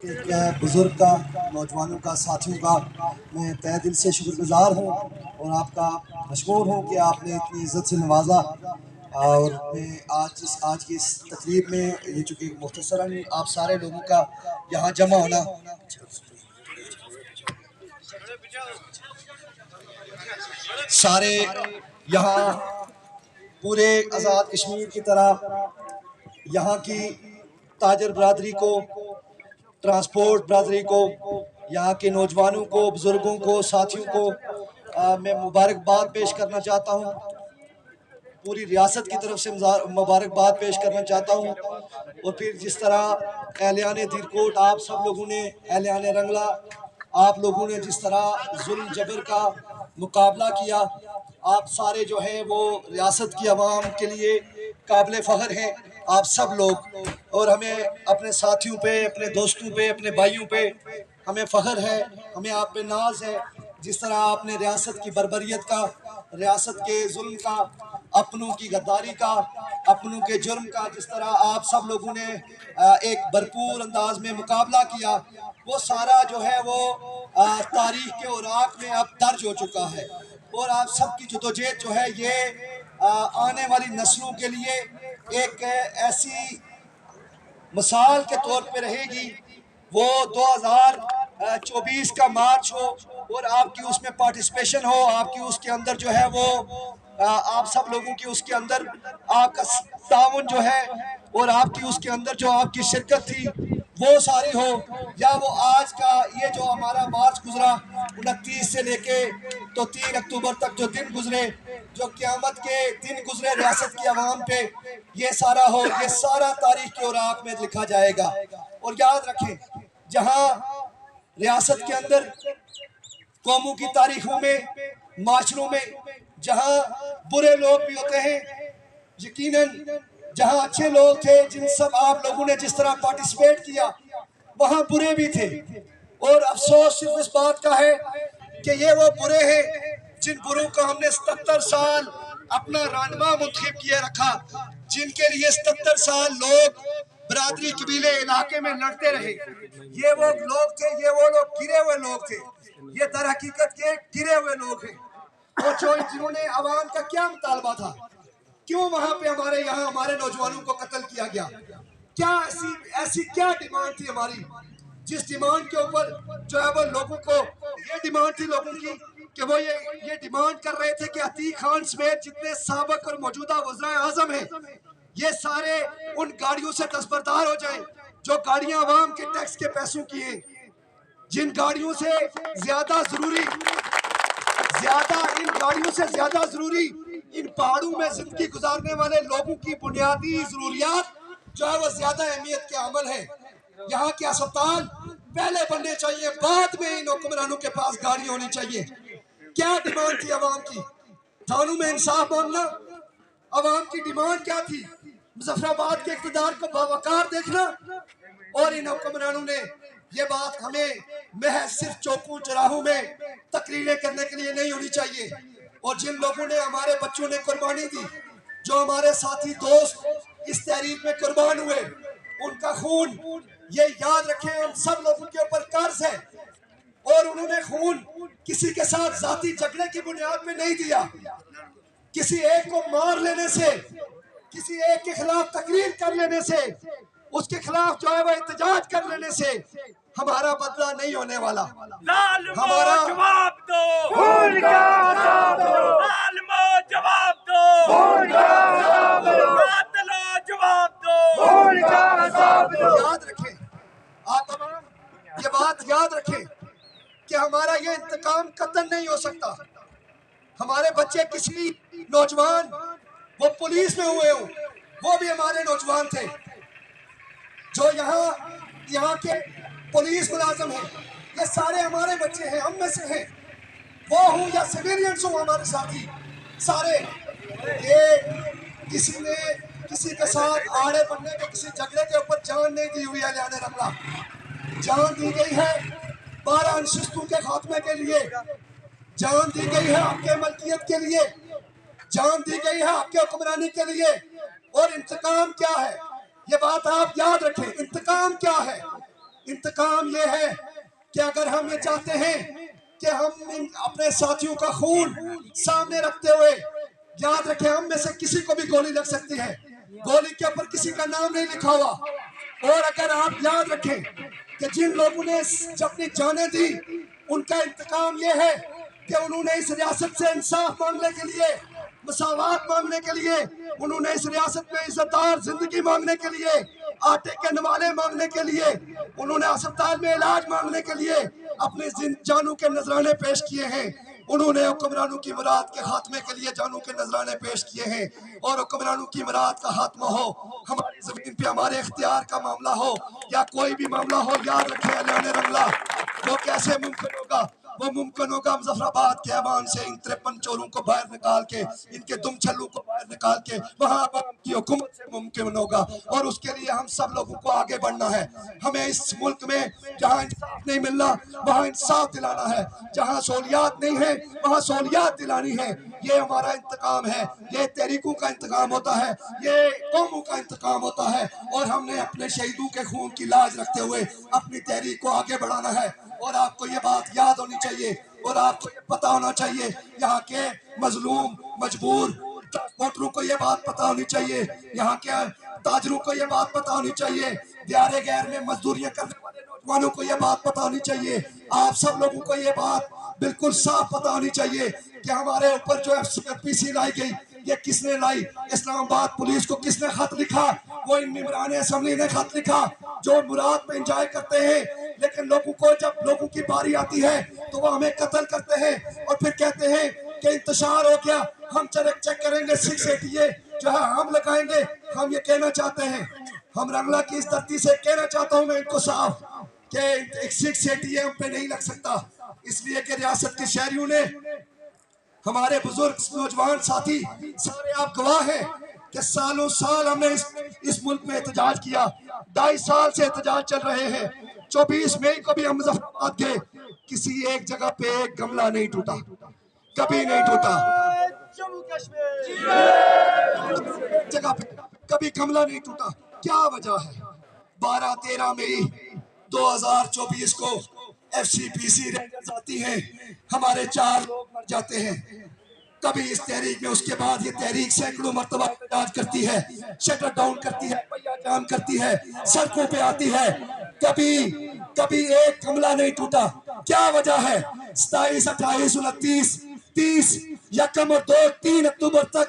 ایک بزرگ کا، نوجوانوں کا، ساتھیوں کا میں تہہ دل سے شکر گزار ہوں اور آپ کا مشکور ہوں کہ آپ نے اتنی عزت سے نوازا۔ اور میں آج کی اس تقریب میں یہ چونکہ مختصراً آپ سارے لوگوں کا یہاں جمع ہونا، سارے یہاں پورے آزاد کشمیر کی طرح یہاں کی تاجر برادری کو، ٹرانسپورٹ برادری کو، یہاں کے نوجوانوں کو، بزرگوں کو، ساتھیوں کو میں مبارکباد پیش کرنا چاہتا ہوں، پوری ریاست کی طرف سے مبارکباد پیش کرنا چاہتا ہوں۔ اور پھر جس طرح اہلیان دیرکوٹ، آپ سب لوگوں نے، اہلیان رنگلا، آپ لوگوں نے جس طرح ظلم جبر کا مقابلہ کیا، آپ سارے جو ہیں وہ ریاست کی عوام کے لیے قابل فخر ہیں، آپ سب لوگ۔ اور ہمیں اپنے ساتھیوں پہ، اپنے دوستوں پہ، اپنے بھائیوں پہ ہمیں فخر ہے، ہمیں آپ پہ ناز ہے، جس طرح آپ نے ریاست کی بربریت کا، ریاست کے ظلم کا، اپنوں کی غداری کا، اپنوں کے جرم کا جس طرح آپ سب لوگوں نے ایک بھرپور انداز میں مقابلہ کیا، وہ سارا جو ہے وہ تاریخ کے اوراق میں اب درج ہو چکا ہے۔ اور آپ سب کی جدوجہد جو ہے یہ آنے والی نسلوں کے لیے ایک ایسی مثال کے طور پہ رہے گی۔ وہ 2024 کا مارچ ہو اور آپ کی اس میں پارٹیسپیشن ہو، آپ کی اس کے اندر جو ہے وہ آپ سب لوگوں کی اس کے اندر آپ کا تعاون جو ہے، اور آپ کی اس کے اندر جو آپ کی شرکت تھی وہ ساری ہو، یا وہ آج کا یہ جو ہمارا مارچ گزرا 29 سے لے کے تو 3 اکتوبر تک جو دن گزرے، جو قیامت کے دن گزرے ریاست کی عوام پہ، یہ سارا ہو، یہ سارا تاریخ کے اوراق میں لکھا جائے گا۔ اور یاد رکھیں، جہاں ریاست کے اندر قوموں کی تاریخوں میں، معاشروں میں جہاں برے لوگ بھی ہوتے ہیں، یقیناً جہاں اچھے لوگ تھے، جن سب آپ لوگوں نے جس طرح پارٹیسپیٹ کیا، وہاں برے بھی تھے۔ اور افسوس صرف اس بات کا ہے کہ یہ وہ برے ہیں جن بروں کا ہم نے 77 سال اپنا رہنما منتخب کیے رکھا، جن کے لیے 77 سال لوگ برادری قبیلے علاقے میں لڑتے رہے۔ یہ وہ لوگ تھے، یہ وہ لوگ گرے ہوئے لوگ تھے، یہ در حقیقت کے گرے ہوئے لوگ ہیں۔ اور جنہوں نے عوام کا کیا مطالبہ تھا، کیوں وہاں پہ ہمارے یہاں ہمارے نوجوانوں کو قتل کیا گیا، کیا ایسی کیا ڈیمانڈ تھی ہماری، جس ڈیمانڈ کے اوپر جو ہے وہ لوگوں کو، یہ ڈیمانڈ تھی لوگوں کی کہ وہ یہ ڈیمانڈ کر رہے تھے کہ عتیق خان سمیت جتنے سابق اور موجودہ وزرائے اعظم ہیں، یہ سارے ان گاڑیوں سے دستبردار ہو جائیں جو گاڑیاں عوام کے ٹیکس کے پیسوں کی ہیں، جن گاڑیوں سے زیادہ ضروری، ان گاڑیوں سے زیادہ ضروری ان پہاڑوں میں زندگی گزارنے والے لوگوں کی بنیادی ضروریات جو ہے وہ زیادہ اہمیت کے عمل ہیں۔ یہاں کے اسپتال پہلے بننے چاہیے، بعد میں ان حکمرانوں کے پاس گاڑی ہونی چاہیے۔ کیا ڈیمانڈ تھی عوام کی؟ تھانوں میں انصاف مانگنا عوام کی ڈیمانڈ کیا تھی؟ مظفر آباد کے اقتدار کو باوقار دیکھنا؟ اور ان حکمرانوں نے یہ بات ہمیں محض صرف چوکوں چراہوں میں تقریریں کرنے کے لیے نہیں ہونی چاہیے۔ اور جن لوگوں نے، ہمارے بچوں نے قربانی دی، جو ہمارے ساتھی دوست اس تحریک میں قربان ہوئے، ان کا خون، یہ یاد رکھیں، ان سب لوگوں کے اوپر قرض ہے، اور انہوں نے خون کسی کے ساتھ ذاتی جھگڑے کی بنیاد پہ نہیں دیا۔ کسی ایک کو مار لینے سے، کسی ایک کے خلاف تقریر کر لینے سے، اس کے خلاف جو ہے وہ احتجاج کر لینے سے ہمارا بدلہ نہیں ہونے والا۔ ظالموں جواب دو، خون کا عذاب دو، ظالموں جواب دو، خون کا عذاب دو، قاتلوں جواب دو، خون کا عذاب دو۔ یاد رکھیں، آپ یہ بات یاد رکھیں کہ ہمارا یہ انتقام قتل نہیں ہو سکتا۔ ہمارے بچے کسی نوجوان وہ پولیس میں ہوئے ہوں، وہ بھی ہمارے نوجوان تھے، جو یہاں کے پولیس ملازم ہیں، یہ سارے ہمارے بچے ہیں، ہم میں سے ہیں، وہ ہوں یا سیویلینز ہوں ہمارے ساتھی سارے۔ یہ کسی نے کسی کے ساتھ آڑے بننے کے، کسی جھگڑے کے اوپر جان نہیں دی ہوئی ہے۔ اہلیان رملہ جان دی گئی ہے 12 نشستوں کے خاتمے کے لیے، جان دی گئی ہے حق ملکیت کے لیے، جان دی گئی ہے حق حکمرانی کے لیے۔ اور انتقام کیا ہے، یہ بات آپ یاد رکھیں، انتقام کیا ہے؟ انتقام یہ ہے کہ اگر ہم یہ چاہتے ہیں کہ ہم اپنے ساتھیوں کا خون سامنے رکھتے ہوئے، یاد رکھیں ہم میں سے کسی کو بھی گولی لگ سکتی ہے، گولی کے اوپر کسی کا نام نہیں لکھا ہوا، اور اگر آپ یاد رکھیں کہ جن لوگوں نے اپنی جانیں دی ان کا انتقام یہ ہے کہ انہوں نے اس ریاست سے انصاف مانگنے کے لیے، مساوات مانگنے کے لیے، انہوں نے اس ریاست میں عزت دار زندگی مانگنے کے لیے، آٹے کے نوالے مانگنے کے لیے، انہوں نے اسپتال میں علاج مانگنے کے لیے اپنی جانوں کے نذرانے پیش کیے ہیں، انہوں نے حکمرانوں کی مراد کے خاتمے کے لیے جانوں کے نذرانے پیش کیے ہیں، اور حکمرانوں کی مراد کا خاتمہ ہو، ہماری زمین پہ ہمارے اختیار کا معاملہ ہو یا کوئی بھی معاملہ ہو، یاد رکھیں اعلان رملہ وہ کیسے ممکن ہوگا؟ وہ ممکن ہوگا مظفر آباد کے ایوان سے ان 53 چوروں کو باہر نکال کے، ان کے دم چھلوں کو باہر نکال کے وہاں عوام کی حکومت سے ممکن ہوگا، اور اس کے لیے ہم سب لوگوں کو آگے بڑھنا ہے۔ ہمیں اس ملک میں جہاں انصاف نہیں ملنا وہاں انصاف دلانا ہے، جہاں سہولیات نہیں ہے وہاں سہولیات دلانی ہے، یہ ہمارا انتقام ہے، یہ تحریکوں کا انتقام ہوتا ہے، یہ قوموں کا انتقام ہوتا ہے، اور ہم نے اپنے شہیدوں کے خون کی لاج رکھتے ہوئے اپنی تحریک کو آگے بڑھانا ہے۔ اور آپ کو یہ بات یاد ہونی چاہیے اور آپ کو یہ پتا ہونا چاہیے، یہاں کے مظلوم مجبور ٹرانسپورٹروں کو یہ بات پتا ہونی چاہیے، یہاں کے تاجروں کو یہ بات پتا ہونی چاہیے، دیار غیر میں مزدوریاں کرنے والے نوجوانوں کو یہ بات پتا ہونی چاہیے، آپ سب لوگوں کو یہ بات بالکل صاف پتا ہونی چاہیے کہ ہمارے اوپر جو FCPC لائی گئی یہ کس نے لائی، اسلام آباد پولیس کو کس نے خط لکھا؟ وہ ان ممبران اسمبلی نے خط لکھا جو مراد میں انجوائے کرتے ہیں، لیکن لوگوں کو جب لوگوں کی باری آتی ہے تو وہ ہمیں قتل کرتے ہیں اور پھر کہتے ہیں کہ انتشار ہو گیا، ہم چیک کریں گے 688 جو ہے ہم لگائیں گے۔ ہم یہ کہنا چاہتے ہیں، ہم رنگلا کی اس دھرتی سے کہنا چاہتا ہوں میں ان کو صاف کہ 688 ہم پہ نہیں لگ سکتا، اس لیے کہ ریاست کے شہریوں نے، ہمارے بزرگ نوجوان ساتھی سارے آپ گواہ ہیں کہ سالوں سال ہم نے اس ملک میں احتجاج کیا، 2.5 سال سے احتجاج چل رہے ہیں، 24 مئی کو بھی ہم مظفر آباد گئے، کسی ایک جگہ پہ ایک گملہ نہیں ٹوٹا، کبھی نہیں ٹوٹا، جموں کشمیر ایک جگہ پہ کبھی گملہ نہیں ٹوٹا۔ کیا وجہ ہے؟ 12-13 مئی 2024 کو FCPC رینجرز آتی ہیں، ہمارے 4 لوگ مر جاتے ہیں، کبھی اس تحریک میں، اس کے بعد یہ تحریک سینکڑوں مرتبہ احتجاج کرتی ہے، شٹر ڈاؤن کرتی ہے، پہیہ جام کرتی ہے، سڑکوں پہ آتی ہے، کبھی ایک حملہ نہیں ٹوٹا۔ کیا وجہ ہے؟ 27 28 29 30 یکم اور 3 اکتوبر تک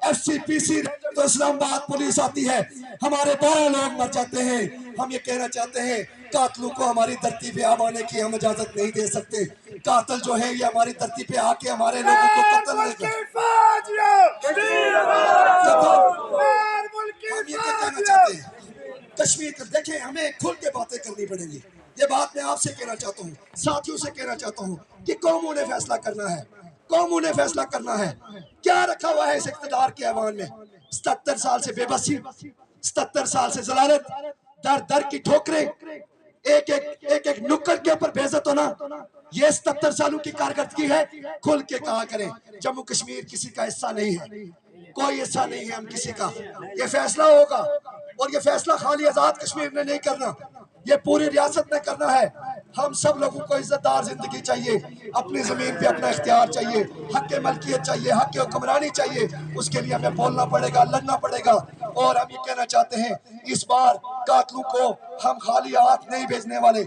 FCPC تو اسلام آباد پولیس آتی ہے، ہمارے 12 لوگ مر جاتے ہیں۔ ہم یہ کہنا چاہتے ہیں قاتلوں کو ہماری دھرتی پہ آنے کی ہم اجازت نہیں دے سکتے، قاتل جو ہے یہ ہماری دھرتی پہ آ کے ہمارے لوگوں کو قتل نہیں کرتے۔ ہم یہ کہنا چاہتے ہیں کشمیر کا دیکھیں، ہمیں کھل کے باتیں کرنی پڑیں گی، یہ بات میں آپ سے کہنا چاہتا ہوں، ساتھیوں سے کہنا چاہتا ہوں کہ قوموں نے فیصلہ کرنا ہے، قوموں نے فیصلہ کرنا ہے۔ کیا رکھا ہوا ہے اس اقتدار کے ایوان میں؟ 77 سال سے بے بسی، 77 سال سے ذلالت، در در کی ٹھوکریں، ایک نکڑ کے اوپر بے عزت ہونا، یہ 77 سالوں کی کارکردگی ہے۔ کھل کے کہا کریں جموں کشمیر کسی کا حصہ نہیں ہے، کوئی حصہ نہیں ہے ہم کسی کا، یہ فیصلہ ہوگا، اور یہ فیصلہ خالی آزاد کشمیر نے نہیں کرنا، یہ پوری ریاست نے کرنا ہے۔ ہم سب لوگوں کو عزت دار زندگی چاہیے، اپنی زمین پہ اپنا اختیار چاہیے، حق ملکیت چاہیے، حق حکمرانی چاہیے، اس کے لیے ہمیں بولنا پڑے گا، لڑنا پڑے گا۔ اور ہم یہ کہنا چاہتے ہیں اس بار قاتلوں کو ہم خالی ہاتھ نہیں بھیجنے والے،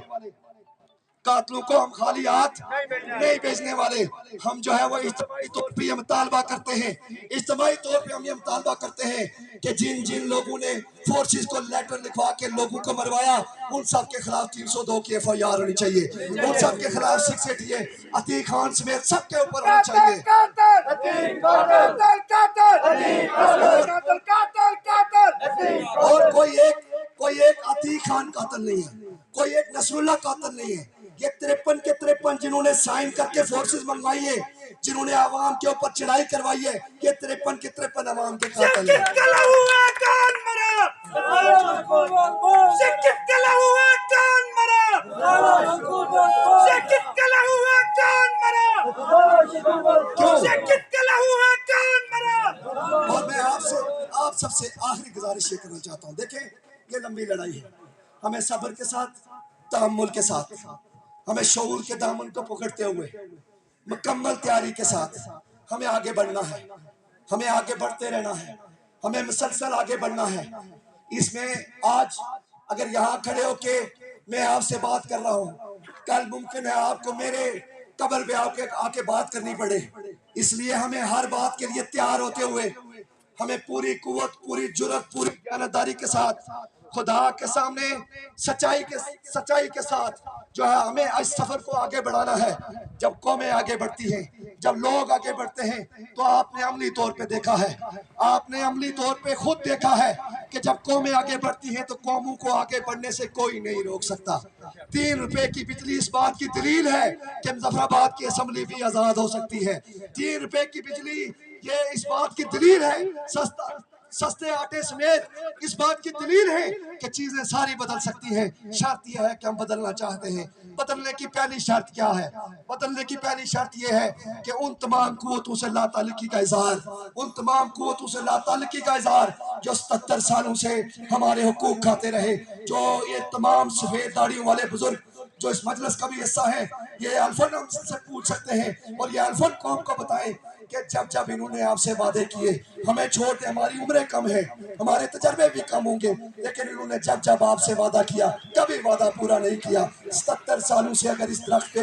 قاتلوں کو ہم خالی ہاتھ نہیں بھیجنے والے، ہم جو ہے وہ اجتماعی طور پہ یہ مطالبہ کرتے ہیں، اجتماعی طور پہ ہم یہ مطالبہ کرتے ہیں کہ جن لوگوں نے فورسز کو لیٹر لکھوا کے لوگوں کو مروایا ان سب کے خلاف 302 کی FIR ہونی چاہیے، ان سب کے خلاف 688 عتیق خان سمیت سب کے اوپر ہونی چاہیے۔ اور کوئی ایک عتیق خان قاتل نہیں ہے، کوئی ایک نصر اللہ قاتل نہیں ہے، یہ 53 کے 53 جنہوں نے سائن کر کے فورسز منگوائی ہے، جنہوں نے عوام کے اوپر چڑھائی کروائی ہے، یہ 53 کے 53 عوام کے قاتل ہیں۔ اور میں آپ سب سے آخری گزارش یہ کرنا چاہتا ہوں، دیکھیں یہ لمبی لڑائی ہے، ہمیں صبر کے ساتھ تحمل کے ساتھ، ہمیں شعور کے دامن کو پکڑتے ہوئے مکمل تیاری کے ساتھ ہمیں آگے بڑھنا ہے، ہمیں آگے بڑھتے رہنا ہے، ہمیں مسلسل آگے بڑھنا ہے۔ اس میں آج اگر یہاں کھڑے ہو کے میں آپ سے بات کر رہا ہوں، کل ممکن ہے آپ کو میرے قبر پہ آ کے بات کرنی پڑے، اس لیے ہمیں ہر بات کے لیے تیار ہوتے ہوئے ہمیں پوری قوت، پوری جرات، پوری دیانتداری کے ساتھ خدا کے سامنے سچائی کے ساتھ جو ہے ہمیں اس سفر کو آگے بڑھانا ہے۔ جب قومیں آگے بڑھتی ہیں، جب لوگ آگے بڑھتے ہیں، تو آپ نے عملی طور پہ دیکھا ہے، آپ نے عملی طور پہ خود دیکھا ہے کہ جب قومیں آگے بڑھتی ہیں تو قوموں کو آگے بڑھنے سے کوئی نہیں روک سکتا۔ 3 روپے کی بجلی اس بات کی دلیل ہے کہ مظفر آباد کی اسمبلی بھی آزاد ہو سکتی ہے۔ 3 روپے کی بجلی یہ اس بات کی دلیل ہے، سستے آٹے سمیت اس بات کی دلیل ہے کہ چیزیں ساری بدل سکتی ہیں۔ شرط یہ ہے کہ ہم بدلنا چاہتے ہیں۔ بدلنے کی پہلی شرط کیا ہے؟ بدلنے کی پہلی شرط یہ ہے کہ ان تمام قوتوں سے لا تعلقی کا اظہار، ان تمام قوتوں سے لا تعلقی کا اظہار جو 77 سالوں سے ہمارے حقوق کھاتے رہے، جو یہ تمام سفید داڑھیوں والے بزرگ جو اس مجلس کا بھی حصہ ہیں، یہ الفن ہم سے پوچھ سکتے ہیں اور یہ الفن قوم کو بتائیں کہ جب انہوں نے آپ سے وعدے کیے، ہمیں چھوڑ دیں، ہماری عمریں کم ہیں، ہمارے تجربے بھی کم ہوں گے، لیکن انہوں نے جب آپ سے وعدہ کیا کبھی وعدہ پورا نہیں کیا۔ 77 سالوں سے اگر اس درخت پہ